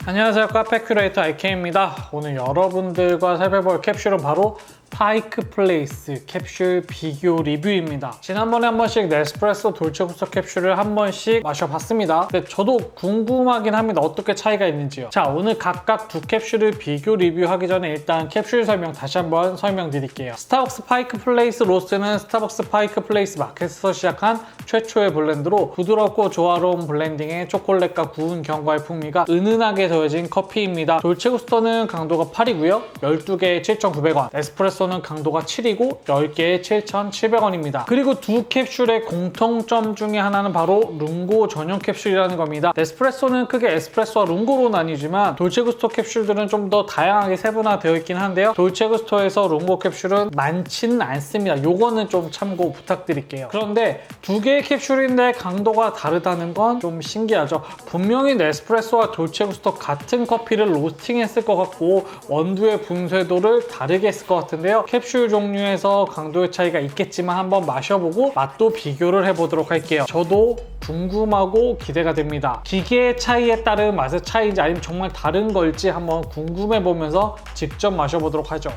안녕하세요, 카페 큐레이터 IK입니다. 오늘 여러분들과 살펴볼 캡슐은 바로 파이크 플레이스 캡슐 비교 리뷰입니다. 지난번에 한 번씩 네스프레소 돌체구스토 캡슐을 한 번씩 마셔봤습니다. 근데 저도 궁금하긴 합니다. 어떻게 차이가 있는지요. 자, 오늘 각각 두 캡슐을 비교 리뷰하기 전에 일단 캡슐 설명 다시 한번 설명드릴게요. 스타벅스 파이크 플레이스 로스트는 스타벅스 파이크 플레이스 마켓에서 시작한 최초의 블렌드로 부드럽고 조화로운 블렌딩에 초콜릿과 구운 견과의 풍미가 은은하게 더해진 커피입니다. 돌체구스토는 강도가 8이고요. 12개에 7,900원. 에스프레소는 강도가 7이고 10개에 7,700원입니다. 그리고 두 캡슐의 공통점 중에 하나는 바로 룽고 전용 캡슐이라는 겁니다. 에스프레소는 크게 에스프레소와 룽고로 나뉘지만 돌체구스토 캡슐들은 좀 더 다양하게 세분화되어 있긴 한데요. 돌체구스토에서 룽고 캡슐은 많지는 않습니다. 요거는 좀 참고 부탁드릴게요. 그런데 두 개의 캡슐인데 강도가 다르다는 건 좀 신기하죠. 분명히 네스프레소와 돌체구스토 같은 커피를 로스팅했을 것 같고 원두의 분쇄도를 다르게 했을 것 같은데요. 캡슐 종류에서 강도의 차이가 있겠지만 한번 마셔보고 맛도 비교를 해보도록 할게요. 저도 궁금하고 기대가 됩니다. 기계의 차이에 따른 맛의 차이인지 아니면 정말 다른 걸지 한번 궁금해보면서 직접 마셔보도록 하죠.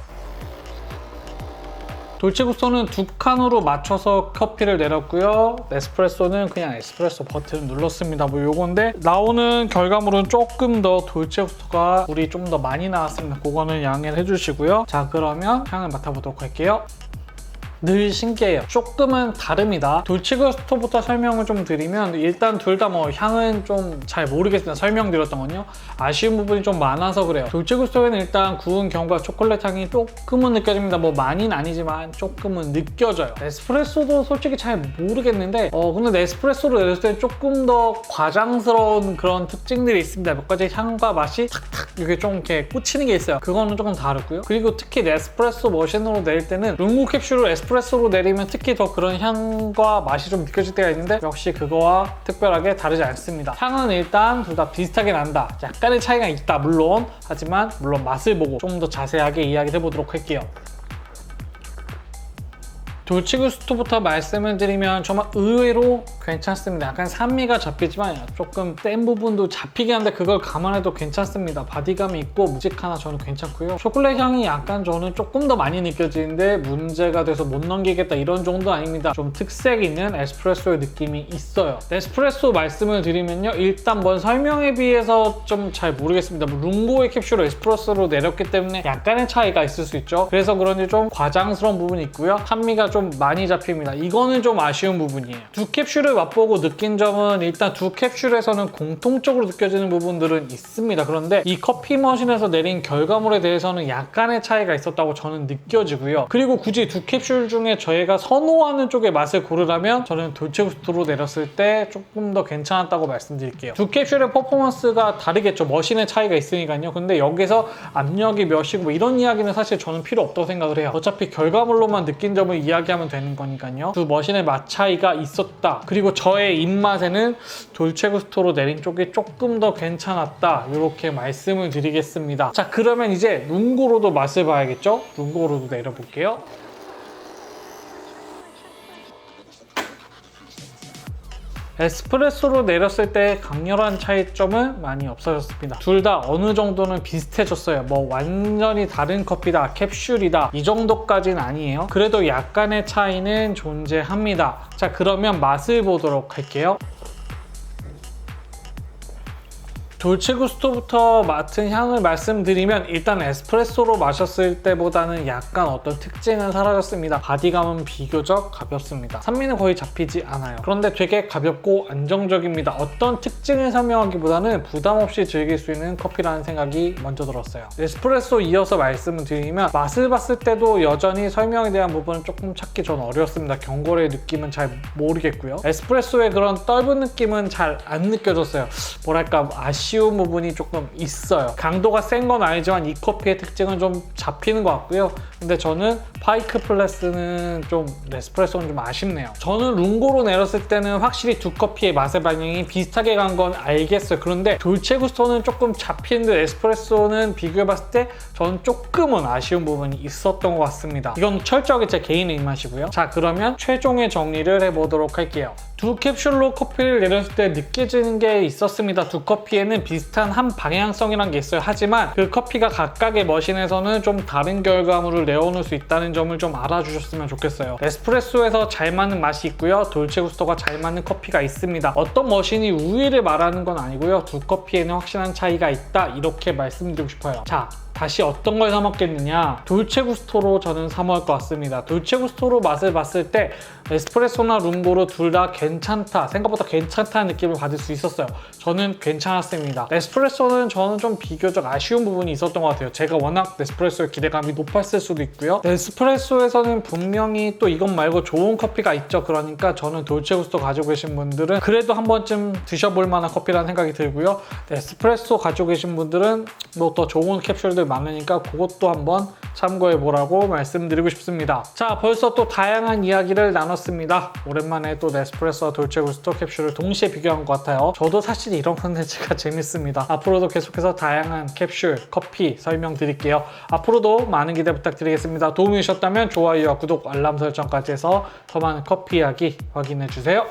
돌체구스토는 두 칸으로 맞춰서 커피를 내렸고요. 에스프레소는 그냥 에스프레소 버튼 눌렀습니다. 뭐 요건데 나오는 결과물은 조금 더 돌체구스토가 물이 좀 더 많이 나왔습니다. 그거는 양해를 해주시고요. 자, 그러면 향을 맡아보도록 할게요. 늘 신기해요. 조금은 다릅니다. 돌체구스토부터 설명을 좀 드리면 일단 둘 다 뭐 향은 좀 잘 모르겠습니다. 설명드렸던 건요. 아쉬운 부분이 좀 많아서 그래요. 돌체구스토에는 일단 구운 견과 초콜릿 향이 조금은 느껴집니다. 뭐 많이는 아니지만 조금은 느껴져요. 에스프레소도 솔직히 잘 모르겠는데 근데 네스프레소로 내렸을 때 조금 더 과장스러운 그런 특징들이 있습니다. 몇 가지 향과 맛이 탁탁 이렇게 좀 이렇게 꽂히는 게 있어요. 그거는 조금 다르고요. 그리고 특히 네스프레소 머신으로 내릴 때는 룽고 캡슐을 에스프레소로 내리면 특히 더 그런 향과 맛이 좀 느껴질 때가 있는데 역시 그거와 특별하게 다르지 않습니다. 향은 일단 둘 다 비슷하게 난다. 약간의 차이가 있다 물론. 하지만 물론 맛을 보고 좀 더 자세하게 이야기를 해보도록 할게요. 돌체구스토부터 말씀을 드리면 정말 의외로 괜찮습니다. 약간 산미가 잡히지만 조금 센 부분도 잡히긴 한데 그걸 감안해도 괜찮습니다. 바디감이 있고 묵직하나 저는 괜찮고요. 초콜릿 향이 약간 저는 조금 더 많이 느껴지는데 문제가 돼서 못 넘기겠다 이런 정도 아닙니다. 좀 특색 있는 에스프레소의 느낌이 있어요. 에스프레소 말씀을 드리면요. 일단 뭔 설명에 비해서 좀 잘 모르겠습니다. 룽고의 캡슐을 에스프레소로 내렸기 때문에 약간의 차이가 있을 수 있죠. 그래서 그런지 좀 과장스러운 부분이 있고요. 산미가 좀 많이 잡힙니다. 이거는 좀 아쉬운 부분이에요. 두 캡슐을 맛보고 느낀 점은 일단 두 캡슐에서는 공통적으로 느껴지는 부분들은 있습니다. 그런데 이 커피 머신에서 내린 결과물에 대해서는 약간의 차이가 있었다고 저는 느껴지고요. 그리고 굳이 두 캡슐 중에 저희가 선호하는 쪽의 맛을 고르라면 저는 돌체구스토로 내렸을 때 조금 더 괜찮았다고 말씀드릴게요. 두 캡슐의 퍼포먼스가 다르겠죠. 머신의 차이가 있으니까요. 근데 여기서 압력이 몇이고 뭐 이런 이야기는 사실 저는 필요 없다고 생각을 해요. 어차피 결과물로만 느낀 점을 이야기하면 되는 거니까요. 두 머신의 맛 차이가 있었다. 그리고 저의 입맛에는 돌체구스토로 내린 쪽이 조금 더 괜찮았다. 이렇게 말씀을 드리겠습니다. 자, 그러면 이제 룽고로도 맛을 봐야겠죠? 룽고로도 내려볼게요. 에스프레소로 내렸을 때 강렬한 차이점은 많이 없어졌습니다. 둘 다 어느 정도는 비슷해졌어요. 뭐 완전히 다른 커피다, 캡슐이다 이 정도까지는 아니에요. 그래도 약간의 차이는 존재합니다. 자, 그러면 맛을 보도록 할게요. 돌체구스토부터 맡은 향을 말씀드리면 일단 에스프레소로 마셨을 때보다는 약간 어떤 특징은 사라졌습니다. 바디감은 비교적 가볍습니다. 산미는 거의 잡히지 않아요. 그런데 되게 가볍고 안정적입니다. 어떤 특징을 설명하기보다는 부담 없이 즐길 수 있는 커피라는 생각이 먼저 들었어요. 에스프레소 이어서 말씀을 드리면 맛을 봤을 때도 여전히 설명에 대한 부분은 조금 찾기 전 어려웠습니다. 견과류의 느낌은 잘 모르겠고요. 에스프레소의 그런 떫은 느낌은 잘 안 느껴졌어요. 뭐랄까 아쉬운 부분이 조금 있어요. 강도가 센 건 아니지만 이 커피의 특징은 좀 잡히는 것 같고요. 근데 저는 파이크 플레스는 좀 에스프레소는 좀 아쉽네요. 저는 룽고로 내렸을 때는 확실히 두 커피의 맛의 방향이 비슷하게 간 건 알겠어요. 그런데 돌체구스토는 조금 잡히는데 에스프레소는 비교해봤을 때 저는 조금은 아쉬운 부분이 있었던 것 같습니다. 이건 철저하게 제 개인의 입맛이고요. 자, 그러면 최종의 정리를 해보도록 할게요. 두 캡슐로 커피를 내렸을 때 느껴지는 게 있었습니다. 두 커피에는 비슷한 한 방향성이란 게 있어요. 하지만 그 커피가 각각의 머신에서는 좀 다른 결과물을 내어놓을 수 있다는 점을 좀 알아주셨으면 좋겠어요. 에스프레소에서 잘 맞는 맛이 있고요. 돌체구스토가 잘 맞는 커피가 있습니다. 어떤 머신이 우위를 말하는 건 아니고요. 두 커피에는 확실한 차이가 있다, 이렇게 말씀드리고 싶어요. 자, 다시 어떤 걸 사 먹겠느냐? 돌체구스토로 저는 사 먹을 것 같습니다. 돌체구스토로 맛을 봤을 때 에스프레소나 룽보로 둘 다 괜찮다, 생각보다 괜찮다는 느낌을 받을 수 있었어요. 저는 괜찮았습니다. 에스프레소는 저는 좀 비교적 아쉬운 부분이 있었던 것 같아요. 제가 워낙 에스프레소의 기대감이 높았을 수도 있고요. 에스프레소에서는 분명히 또 이것 말고 좋은 커피가 있죠. 그러니까 저는 돌체구스토 가지고 계신 분들은 그래도 한 번쯤 드셔볼 만한 커피라는 생각이 들고요. 에스프레소 가지고 계신 분들은 뭐 더 좋은 캡슐들 많으니까 그것도 한번 참고해 보라고 말씀드리고 싶습니다. 자, 벌써 또 다양한 이야기를 나눴습니다. 오랜만에 또 네스프레소와 돌체구스토 캡슐을 동시에 비교한 것 같아요. 저도 사실 이런 컨텐츠가 재밌습니다. 앞으로도 계속해서 다양한 캡슐, 커피 설명드릴게요. 앞으로도 많은 기대 부탁드리겠습니다. 도움이 되셨다면 좋아요와 구독, 알람 설정까지 해서 더 많은 커피 이야기 확인해 주세요.